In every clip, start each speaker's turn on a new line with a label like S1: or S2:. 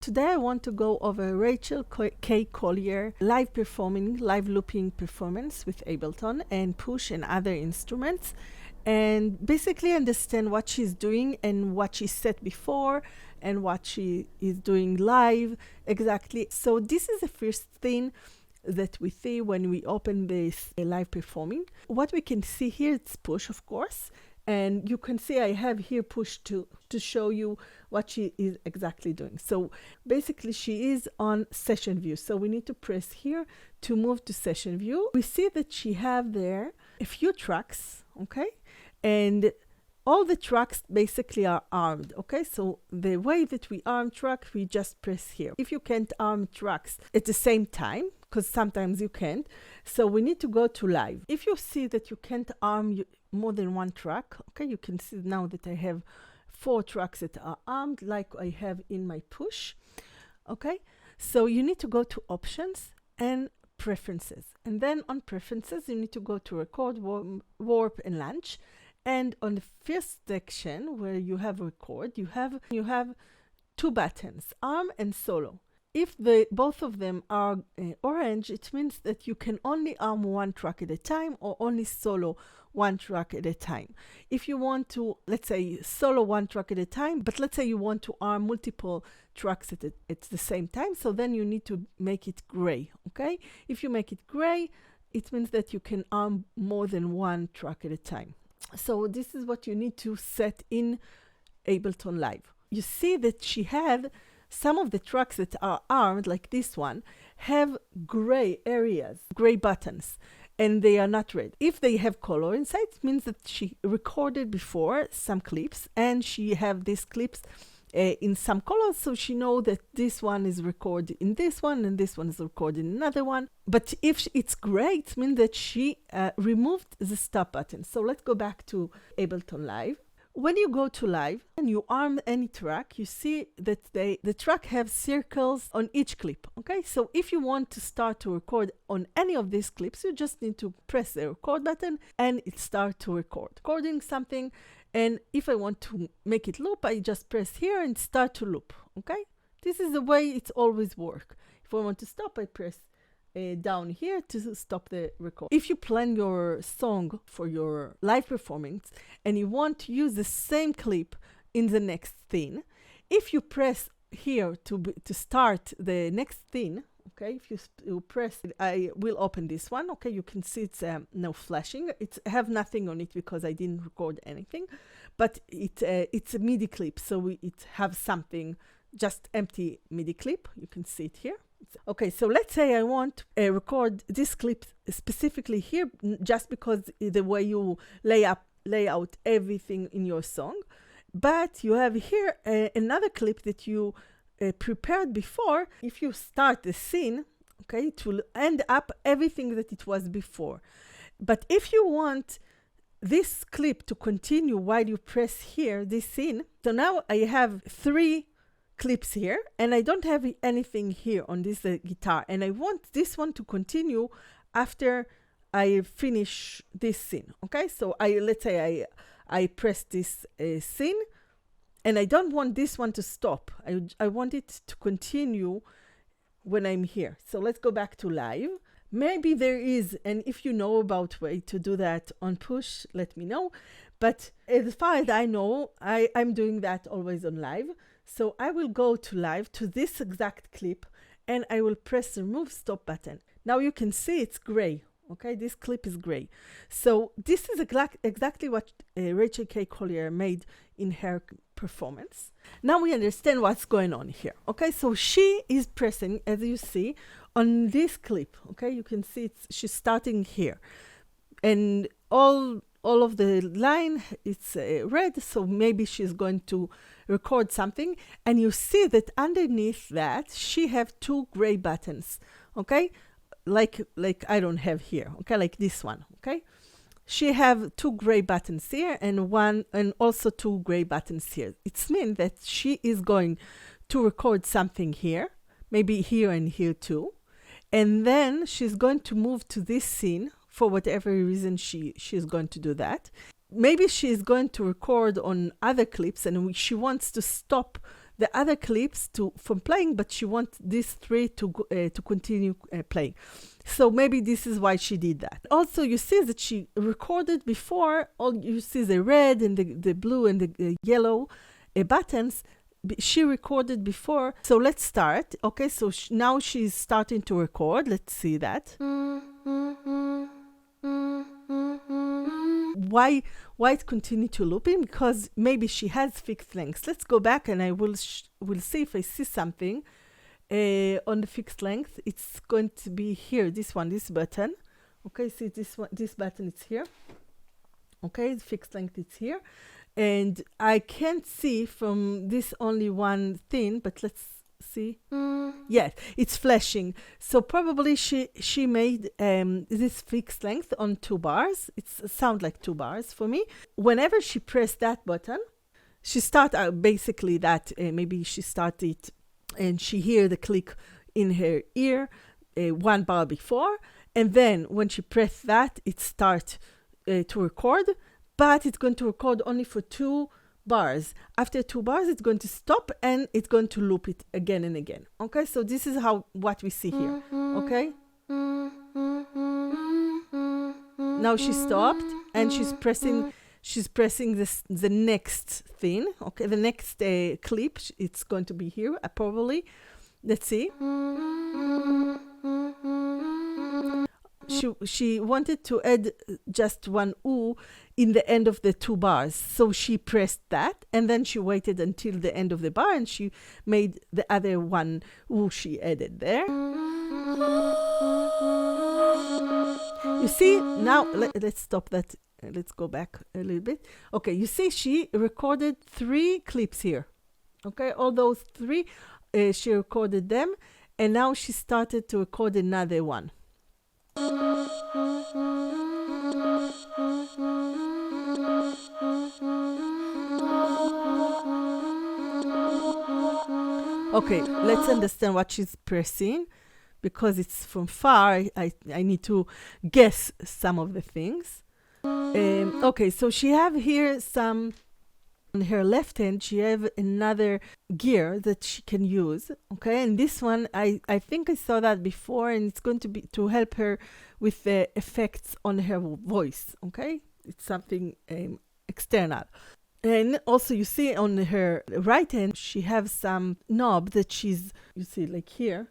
S1: Today I want to go over Rachel K Collier live looping performance with Ableton and Push and other instruments, and basically understand what she's doing and what she said before and what she is doing live exactly. So this is the first thing that we see when we open this live performing. What we can see here, it's Push, of course. And you can see I have here Push to show you what she is exactly doing. So basically she is on session view. So we need to press here to move to session view. We see that she have there a few tracks, okay? And all the tracks basically are armed, okay? So the way that we arm track, we just press here. If you can't arm tracks at the same time, because sometimes you can't, so we need to go to live. If you see that you can't arm more than one track, okay, you can see now that I have 4 tracks that are armed like I have in my Push, okay? So you need to go to options and preferences. And then on preferences, you need to go to record, warp and launch. And on the first section where you have record, you have 2 buttons, arm and solo. If both of them are orange, it means that you can only arm one track at a time or only solo one track at a time. If you want to, let's say, solo one track at a time, but let's say you want to arm multiple tracks at the same time, so then you need to make it gray, okay? If you make it gray, it means that you can arm more than one track at a time. So this is what you need to set in Ableton Live. You see that she had some of the tracks that are armed, like this one, have gray areas, gray buttons, and they are not red. If they have color inside, it means that she recorded before some clips, and she have these clips in some colors, so she know that this one is recorded in this one, and this one is recorded in another one. But if it's gray, it means that she removed the stop button. So let's go back to Ableton Live. When you go to live and you arm any track, you see that the track have circles on each clip, okay? So if you want to start to record on any of these clips, you just need to press the record button and it starts to recording something. And if I want to make it loop, I just press here and start to loop, okay? This is the way it's always work. If I want to stop, I press down here to stop the record. If you plan your song for your live performance and you want to use the same clip in the next thing, if you press here to start the next thing, okay, if you press, I will open this one, okay, you can see it's no flashing. It's have nothing on it because I didn't record anything, but it's a MIDI clip, so it have something, just empty MIDI clip. You can see it here. Okay, so let's say I want to record this clip specifically here, just because the way you lay out everything in your song. But you have here another clip that you prepared before. If you start the scene, okay, it will end up everything that it was before. But if you want this clip to continue while you press here, this scene, so now I have 3 clips here and I don't have anything here on this guitar, and I want this one to continue after I finish this scene, okay? So let's say I press this scene and I don't want this one to stop. I want it to continue when I'm here. So let's go back to live. Maybe there is, and if you know about way to do that on Push, let me know. But as far as I know, I'm doing that always on live. So I will go to live to this exact clip and I will press the remove stop button. Now you can see it's gray. Okay, this clip is gray. So this is exactly what Rachel K Collier made in her performance. Now we understand what's going on here. Okay, so she is pressing, as you see, on this clip. Okay, you can see she's starting here. And all of the line, it's red, so maybe she's going to record something. And you see that underneath that, she have 2 gray buttons, okay? Like I don't have here, okay? Like this one, okay? She have 2 gray buttons here and also 2 gray buttons here. It means that she is going to record something here, maybe here and here too. And then she's going to move to this scene. For whatever reason, she is going to do that. Maybe she is going to record on other clips and she wants to stop the other clips from playing, but she wants these three to continue playing. So maybe this is why she did that. Also, you see that she recorded before. All you see the red and the blue and the yellow buttons. She recorded before. So let's start. Okay, so now she's starting to record. Let's see that. Why it continue to looping? Because maybe she has fixed lengths. Let's go back and I will see if I see something on the fixed length. It's going to be here, this button. Okay, see this button, it's here. Okay, the fixed length is here. And I can't see from this only one thing, but let's see. Yes, it's flashing. So probably she made this fixed length on 2 bars. It sounds like 2 bars for me. Whenever she pressed that button, she started basically that. Maybe she started and she hear the click in her ear 1 bar before. And then when she pressed that, it starts to record. But it's going to record only for 2 bars. After 2 bars, it's going to stop and it's going to loop it again and again. Okay, so this is what we see here. Okay. Now she stopped and she's pressing the next thing. Okay, the next clip. It's going to be here probably. Let's see. She wanted to add just 1 oo in the end of the 2 bars. So she pressed that and then she waited until the end of the bar and she made the other 1 oo she added there. You see, now let's stop that. Let's go back a little bit. Okay, you see she recorded 3 clips here. Okay, all those 3, she recorded them and now she started to record another one. Okay, let's understand what she's pressing because it's from far. I need to guess some of the things. Okay, so she have here some on her left hand. She have another gear that she can use. Okay, and this one I think I saw that before, and it's going to be to help her with the effects on her voice. Okay, it's something external. And also you see on her right hand, she have some knob that you see like here.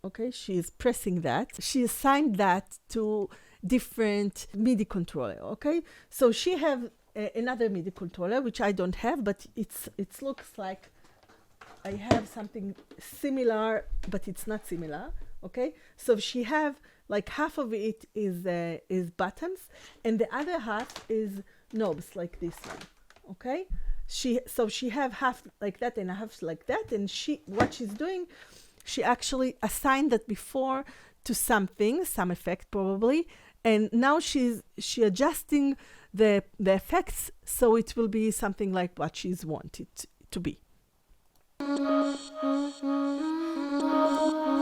S1: Okay, she is pressing that. She assigned that to different MIDI controller. Okay, so she have another MIDI controller, which I don't have, but it looks like I have something similar, but it's not similar. Okay, so she have like half of it is buttons, and the other half is knobs like this one. Okay, she have half like that and half like that, and what she's doing, she actually assigned that before to something, some effect probably, and now she adjusting the effects so it will be something like what she's wanted to be.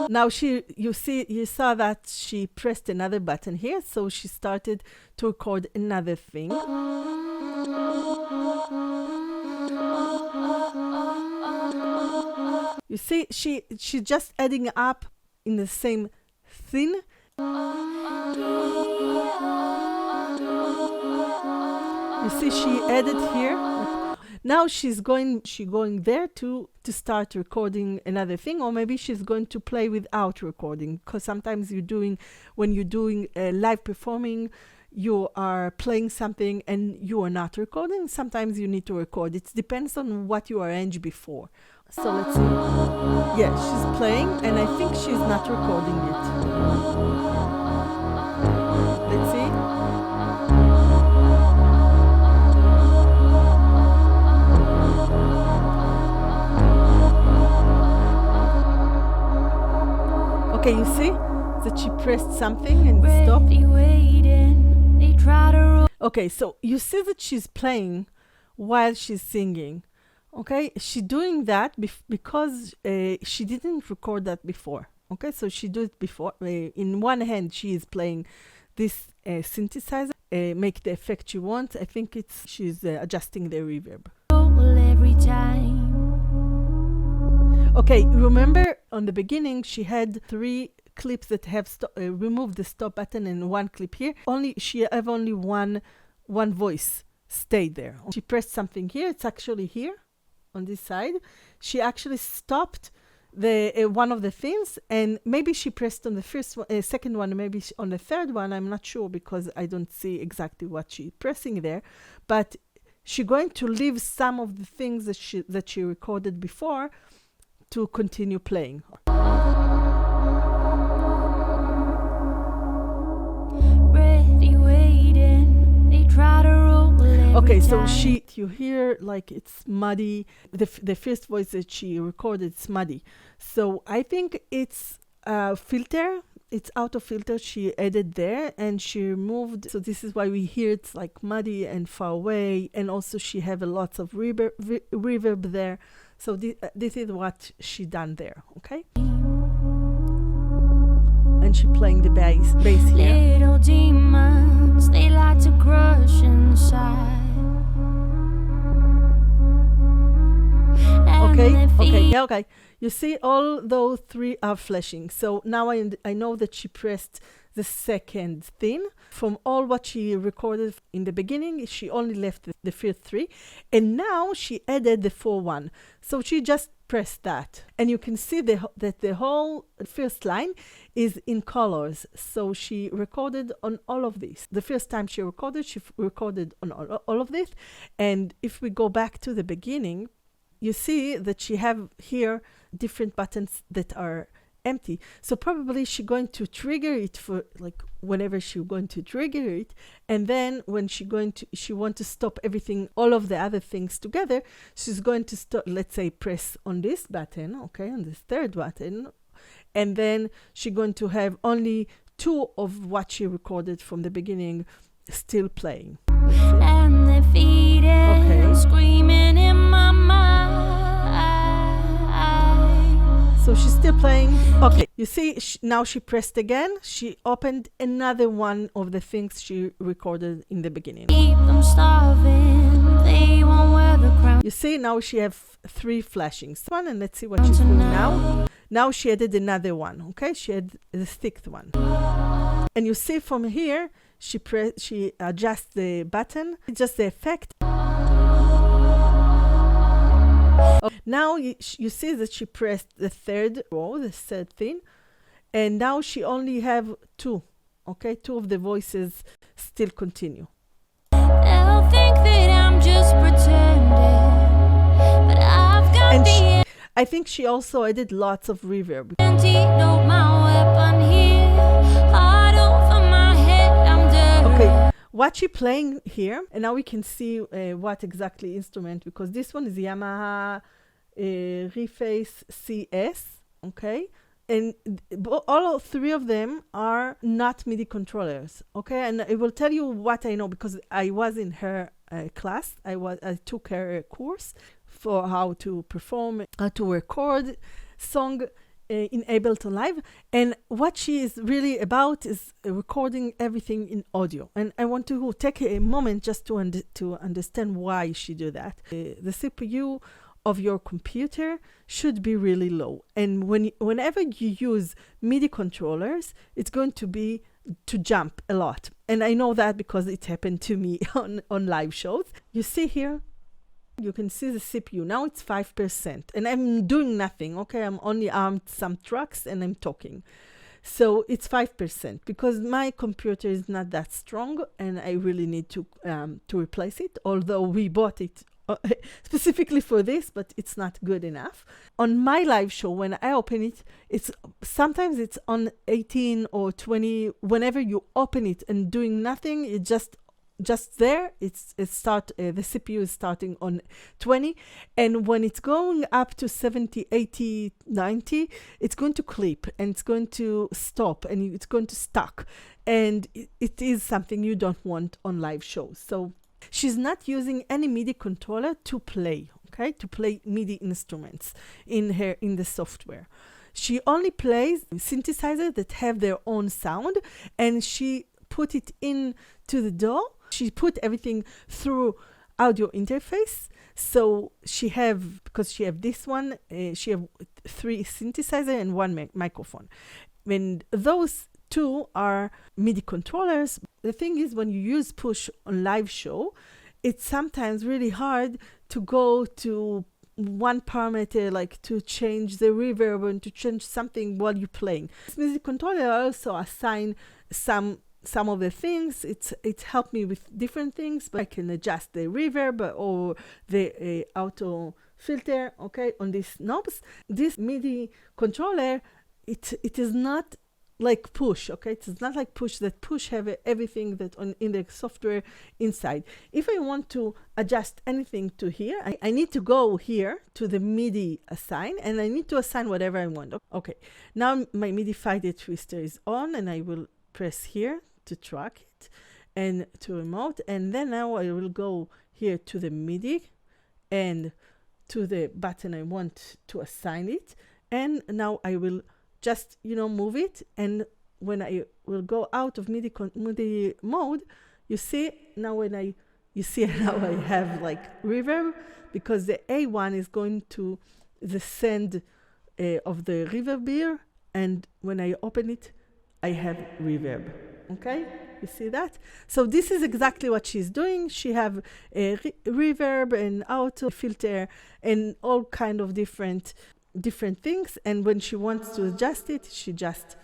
S1: Now you saw that she pressed another button here, so she started to record another thing. You see, she just adding up in the same thing. You see, she added here. Now she's going there to start recording another thing, or maybe she's going to play without recording, because sometimes when you're doing live performing, you are playing something and you are not recording. Sometimes you need to record. It depends on what you arranged before. So let's see. Yeah, she's playing and I think she's not recording it. Let's see. Okay, you see that she pressed something and stopped. Okay, so you see that she's playing while she's singing. Okay, she's doing that because she didn't record that before. Okay, so she did it before. In one hand, she is playing this synthesizer, make the effect she wants. I think she's adjusting the reverb.
S2: Every time
S1: Okay, remember on the beginning she had 3 clips that have removed the stop button and 1 clip here. She have only one voice stayed there. She pressed something here. It's actually here on this side. She actually stopped the one of the things, and maybe she pressed on the first one, second one, maybe on the third one. I'm not sure because I don't see exactly what she's pressing there, but she's going to leave some of the things that she recorded before to continue playing. Okay, so you hear like it's muddy. The first voice that she recorded is muddy. So I think it's a filter. It's auto filter she added there, and she removed. So this is why we hear it's like muddy and far away. And also she have a lots of reverb there. So this is what she done there, okay? And she playing the bass here.
S2: Little demons, they like to crush inside.
S1: Okay. You see, all those 3 are flashing. So now I know that she pressed the second thing. From all what she recorded in the beginning, she only left the first 3. And now she added the 4-1. So she just pressed that. And you can see that the whole first line is in colors. So she recorded on all of this. The first time she recorded on all of this. And if we go back to the beginning, you see that she have here different buttons that are empty. So probably she's going to trigger it for like whenever she's going to trigger it. And then when she want to stop everything, all of the other things together, she's going to stop, let's say, press on this button, okay, on this third button. And then she's going to have only 2 of what she recorded from the beginning still playing.
S2: And the feet screaming in my mind.
S1: So she's still playing. Okay, you see, now she pressed again. She opened another one of the things she recorded in the beginning.
S2: Keep them starving. They won't wear the crown.
S1: You see, now she have 3 flashings. One, and let's see what she's doing now. Now she added another one. Okay, she had the 6th one. And you see from here, she adjusts the button. It's just the effect. Now you see that she pressed the 3rd row, the 3rd thing, and now she only have 2. Okay, 2 of the voices still continue.
S2: They'll think that I'm just pretending, but I've got
S1: and I think she also added lots of reverb.
S2: antidote, my weapon here, hard over my head, I'm dirty.
S1: Okay, what she playing here, and now we can see what exactly instrument, because this one is Yamaha Reface CS, okay? And all 3 of them are not MIDI controllers, okay? And I will tell you what I know because I was in her class. I took her course for how to perform, how to record song in Ableton Live. And what she is really about is recording everything in audio. And I want to take a moment just to understand why she do that. The CPU of your computer should be really low. And whenever you use MIDI controllers, it's going to jump a lot. And I know that because it happened to me on live shows. You see here, you can see the CPU. Now it's 5%. And I'm doing nothing, okay? I'm only armed some tracks and I'm talking. So it's 5% because my computer is not that strong and I really need to replace it, although we bought it specifically for this, but it's not good enough. On my live show, when I open it, sometimes it's on 18 or 20. Whenever you open it and doing nothing, it just there, the CPU is starting on 20, and when it's going up to 70, 80, 90, it's going to clip and it's going to stop and it's going to stuck, and it is something you don't want on live shows. So she's not using any MIDI controller to play, okay, to play MIDI instruments in the software. She only plays synthesizers that have their own sound, and she put it into the DAW. She put everything through audio interface. So because she have this one, she have 3 synthesizer and 1 microphone. And those 2 are MIDI controllers. The thing is, when you use push on live show, it's sometimes really hard to go to one parameter, like to change the reverb and to change something while you're playing. This MIDI controller also assign some of the things. It helped me with different things, but I can adjust the reverb or the auto filter, okay, on these knobs. This MIDI controller, it is not like push, okay? It is not like push, that push have everything that in the software inside. If I want to adjust anything to here, I need to go here to the MIDI assign, and I need to assign whatever I want. Okay, now my MIDI fader twister is on, and I will press here to track it and to remote, and then now I will go here to the MIDI and to the button I want to assign it, and now I will just move it, and when I will go out of MIDI mode, you see now now I have like reverb, because the A1 is going to the send of the reverb here, and when I open it, I have reverb. Okay, you see that? So this is exactly what she's doing. She have a reverb and auto filter and all kind of different things, and when she wants to adjust it, she just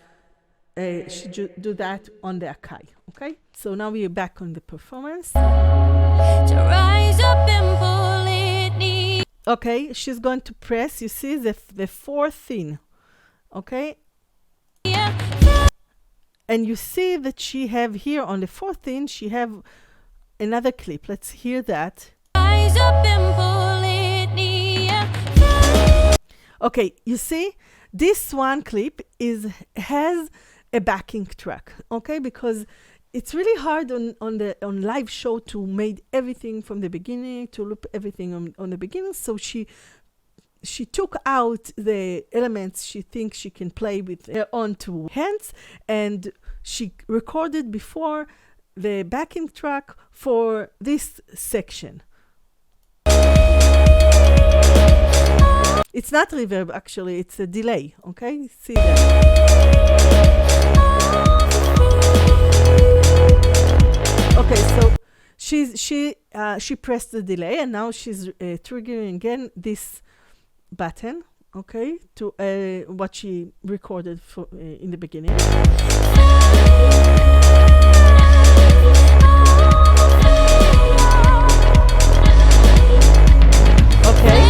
S1: do that on the Akai. Okay, so now we are back on the performance.
S2: To rise up and pull it neat.
S1: Okay, she's going to press, you see, the 4th thing. Okay, and you see that she have here on the 4th thing, she have another clip. Let's hear that.
S2: Rise up and pull it neat.
S1: Okay, you see, this one clip has a backing track, okay, because it's really hard on live show to make everything from the beginning, to loop everything on the beginning. So she took out the elements she thinks she can play with her own 2 hands, and she recorded before the backing track for this section. It's not reverb, actually, it's a delay, okay? See that? Okay, so she pressed the delay, and now she's triggering again this button, okay, to what she recorded for, in the beginning. Okay,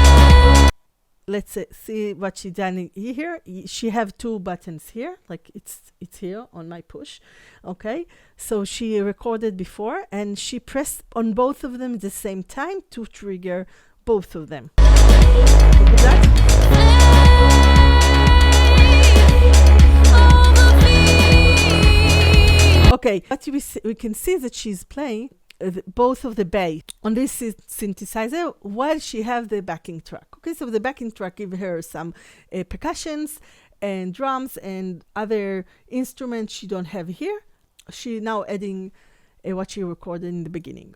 S1: let's see what she done here. She have 2 buttons here, like it's here on my push. Okay, so she recorded before, and she pressed on both of them at the same time to trigger both of them. Look at that. Okay, but we can see that she's playing both of the bass on this synthesizer while she have the backing track. Okay, so the backing track give her some percussions and drums and other instruments she don't have here. She now adding what she recorded in the beginning.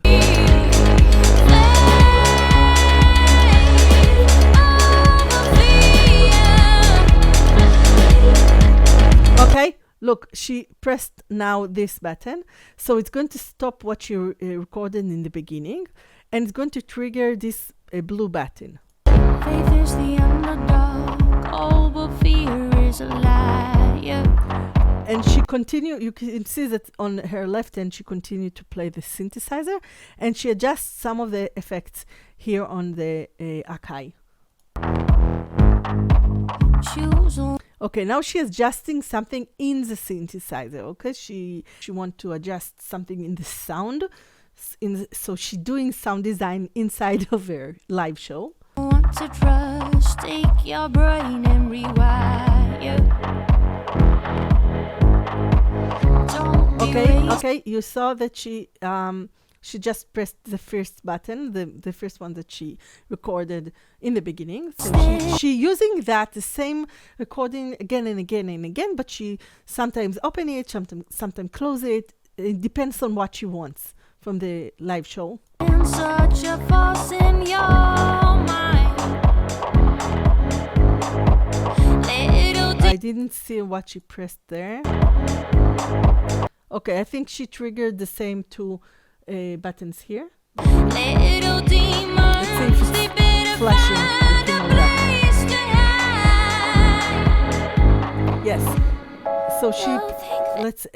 S1: Okay, look, she pressed now this button, so it's going to stop what she recorded in the beginning, and it's going to trigger this blue button.
S2: Faith is the underdog, all but fear is a liar.
S1: And she continued, you can see that on her left hand, she continued to play the synthesizer, and she adjusts some of the effects here on the Akai. Okay, now she is adjusting something in the synthesizer. Okay, she wants to adjust something in the sound, so she's doing sound design inside of her live show.
S2: Want to trust, take your brain and rewire.
S1: Okay, you saw that she just pressed the first button, the first one that she recorded in the beginning. So she using the same recording again and again and again, but she sometimes open it, sometimes close it. It depends on what she wants from the live show.
S2: And such a force in your mind.
S1: I didn't see what she pressed there. Okay, I think she triggered the same two buttons here.
S2: Little demons,
S1: Let's see if it's
S2: sleeping
S1: flashing.
S2: find a place to hide.
S1: Yes. So she,
S2: Don't think that
S1: let's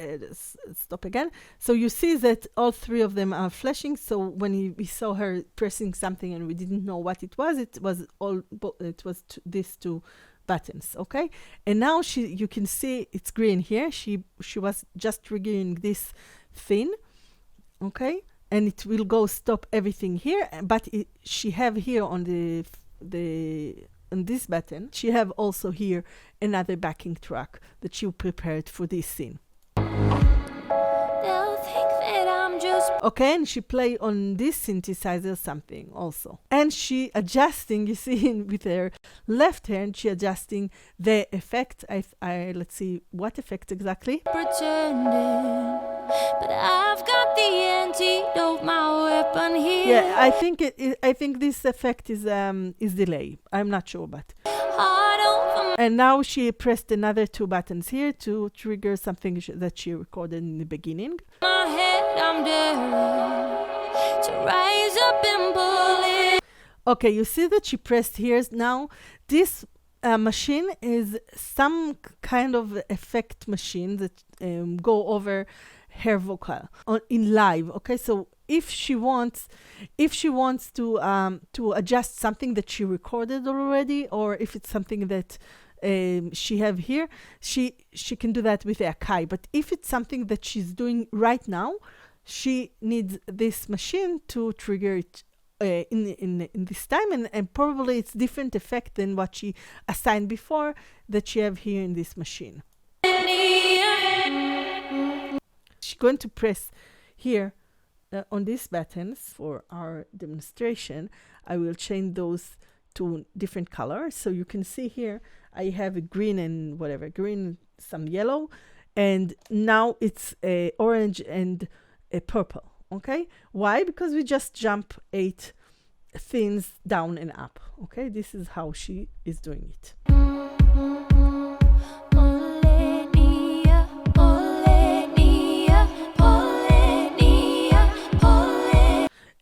S1: stop again. So you see that all three of them are flashing. So when we saw her pressing something and we didn't know what it was these two buttons, okay? And now you can see it's green here. She was just triggering this thing, okay? And it will go stop everything here. But she have here on on this button, she have also here another backing track that she prepared for this scene.
S2: they'll think that I'm just
S1: Okay, and she play on this synthesizer something also. And she adjusting, you see, with her left hand, she adjusting the effect. Let's see what effect exactly.
S2: pretending, but I've got the antidote, my weapon here.
S1: Yeah, I think this effect is delay. I'm not sure, but.
S2: Hard over
S1: And now she pressed another two buttons here to trigger something that she recorded in the beginning.
S2: my head, I'm daring to rise up and pull it.
S1: Okay, you see that she pressed here. Now, this machine is some kind of effect machine that go over her vocal in live. Okay, so if she wants to adjust something that she recorded already, or if it's something that she have here, she can do that with the Akai. But if it's something that she's doing right now, she needs this machine to trigger it in this time, and probably it's different effect than what she assigned before that she have here in this machine. She's going to press here on these buttons for our demonstration. I will change those to different colors. So you can see here I have a green and whatever, green, some yellow, and now it's a orange and a purple. Okay, why? Because we just jump 8 things down and up. Okay, this is how she is doing it.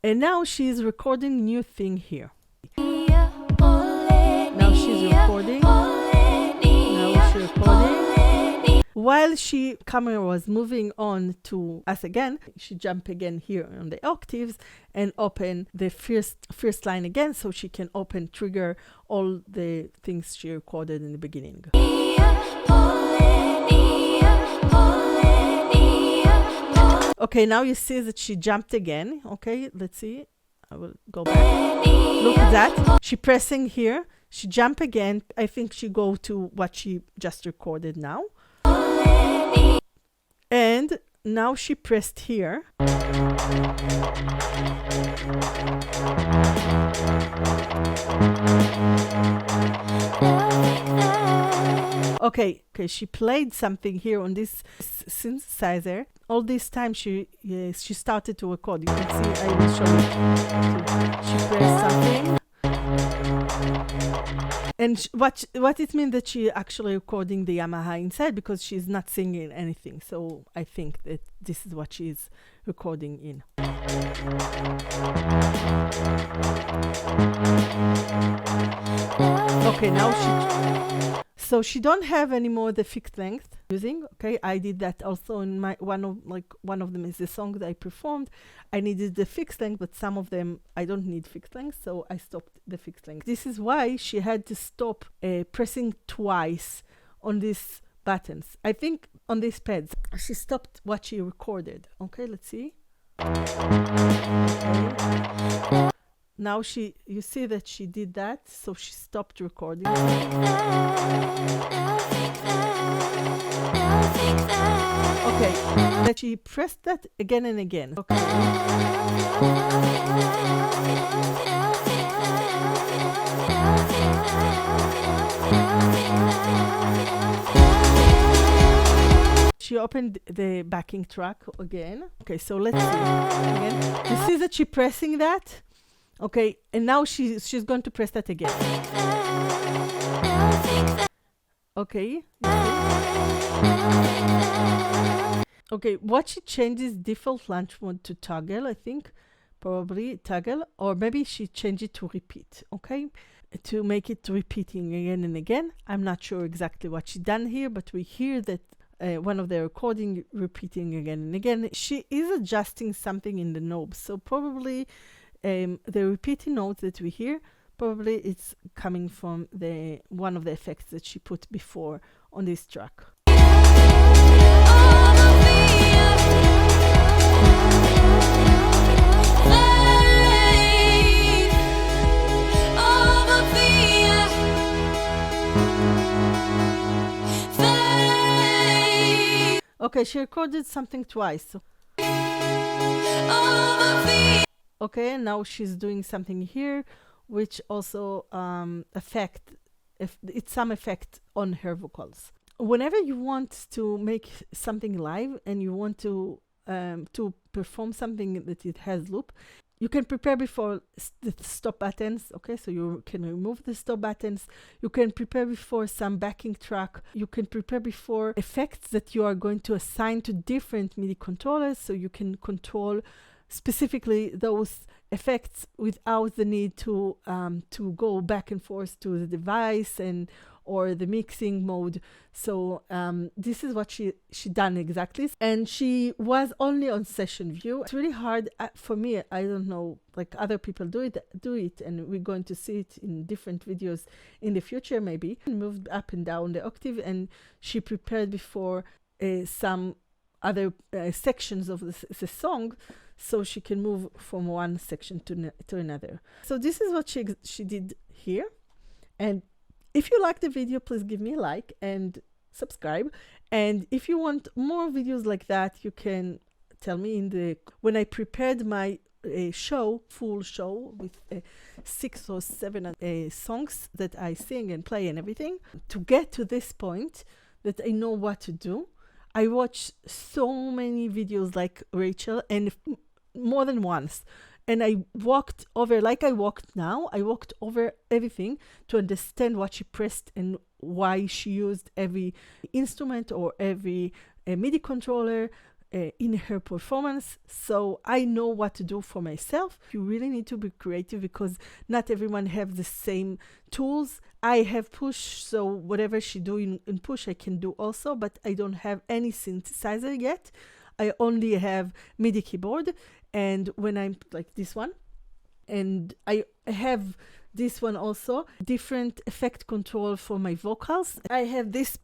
S1: And now she's recording new thing here. Now she's recording. Now she's recording. While camera was moving on to us again, she jumped again here on the octaves and open the first line again, so she can trigger all the things she recorded in the beginning. Okay, now you see that she jumped again. Okay, let's see. I will go back. Look at that. She pressing here. She jump again. I think she go to what she just recorded now. And now she pressed here. Okay, she played something here on this synthesizer. All this time she started to record. You can see, I will show you. She pressed something. And what it means that she actually recording the Yamaha inside, because she's not singing anything. So I think that this is what she's recording in. Okay, now so she don't have anymore the fixed length using. Okay, I did that also in my one of them is the song that I performed. I needed the fixed length, but some of them I don't need fixed length, so I stopped the fixed length. This is why she had to stop pressing twice on these buttons. I think on these pads she stopped what she recorded. Okay, let's see. Okay. Now you see that she did that, so she stopped recording. Okay, but she pressed that again and again. Okay. She opened the backing track again. Okay, so let's see. Again. You see that she pressing that? Okay, and now she's going to press that again. Okay. Okay, what she changes default launch mode to toggle, I think. Probably toggle, or maybe she changed it to repeat, okay? To make it repeating again and again. I'm not sure exactly what she done here, but we hear that one of the recording repeating again and again. She is adjusting something in the knobs, so probably the repeating notes that we hear, probably it's coming from the one of the effects that she put before on this track. Okay, she recorded something twice. Okay, and now she's doing something here, which also it's some effect on her vocals. Whenever you want to make something live and you want to perform something that it has loop, you can prepare before the stop buttons, okay? So you can remove the stop buttons. You can prepare before some backing track. You can prepare before effects that you are going to assign to different MIDI controllers, so you can control specifically those effects without the need to go back and forth to the device or the mixing mode. So this is what she done exactly, and she was only on session view. It's really hard for me. I don't know, like other people do it, and we're going to see it in different videos in the future. Maybe moved up and down the octave, and she prepared before some other sections of the song, so she can move from one section to another. So this is what she did here. And if you like the video, please give me a like and subscribe. And if you want more videos like that, you can tell me when I prepared my full show with 6 or 7 songs that I sing and play and everything. To get to this point that I know what to do, I watched so many videos like Rachel, and more than once. And I walked over, like I walked now, I walked over everything to understand what she pressed and why she used every instrument or every MIDI controller in her performance. So I know what to do for myself. You really need to be creative because not everyone have the same tools. I have Push, so whatever she do in Push I can do also, but I don't have any synthesizer yet. I only have MIDI keyboard, and when I'm like this one, and I have this one also, different effect control for my vocals. I have this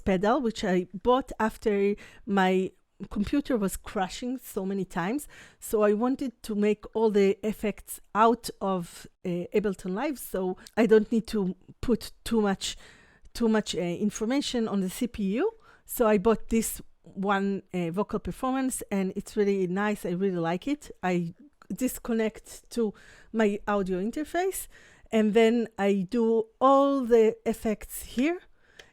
S1: pedal, which I bought after my computer was crashing so many times. So I wanted to make all the effects out of Ableton Live, so I don't need to put too much information on the CPU. So I bought this one vocal performance, and it's really nice. I really like it. I disconnect to my audio interface, and then I do all the effects here.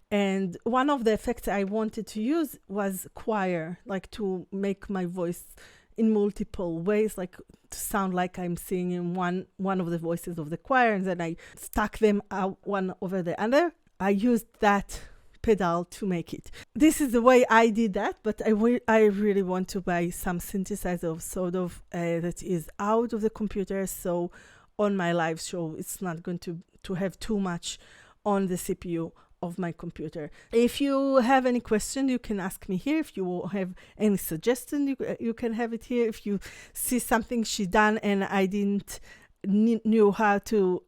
S1: And one of the effects I wanted to use was choir, like to make my voice in multiple ways, like to sound like I'm singing one of the voices of the choir, and then I stack them out one over the other. I used that pedal to make it. This is the way I did that, but I really want to buy some synthesizer sort of that is out of the computer, so on my live show it's not going to have too much on the CPU of my computer. If you have any question, you can ask me here. If you have any suggestion, you can have it here. If you see something she done and I didn't knew how to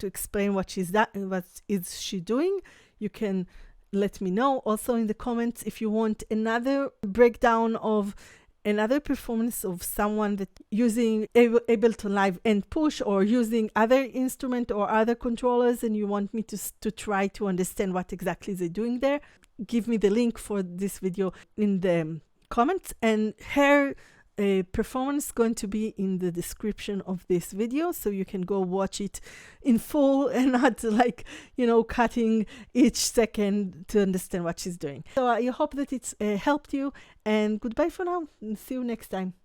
S1: explain what is she doing, you can let me know also in the comments. If you want another breakdown of another performance of someone that using Ableton Live and Push, or using other instrument or other controllers, and you want me to try to understand what exactly they're doing there, give me the link for this video in the comments, and her performance going to be in the description of this video, so you can go watch it in full and not like, cutting each second to understand what she's doing. So I hope that it's helped you, and goodbye for now, and see you next time.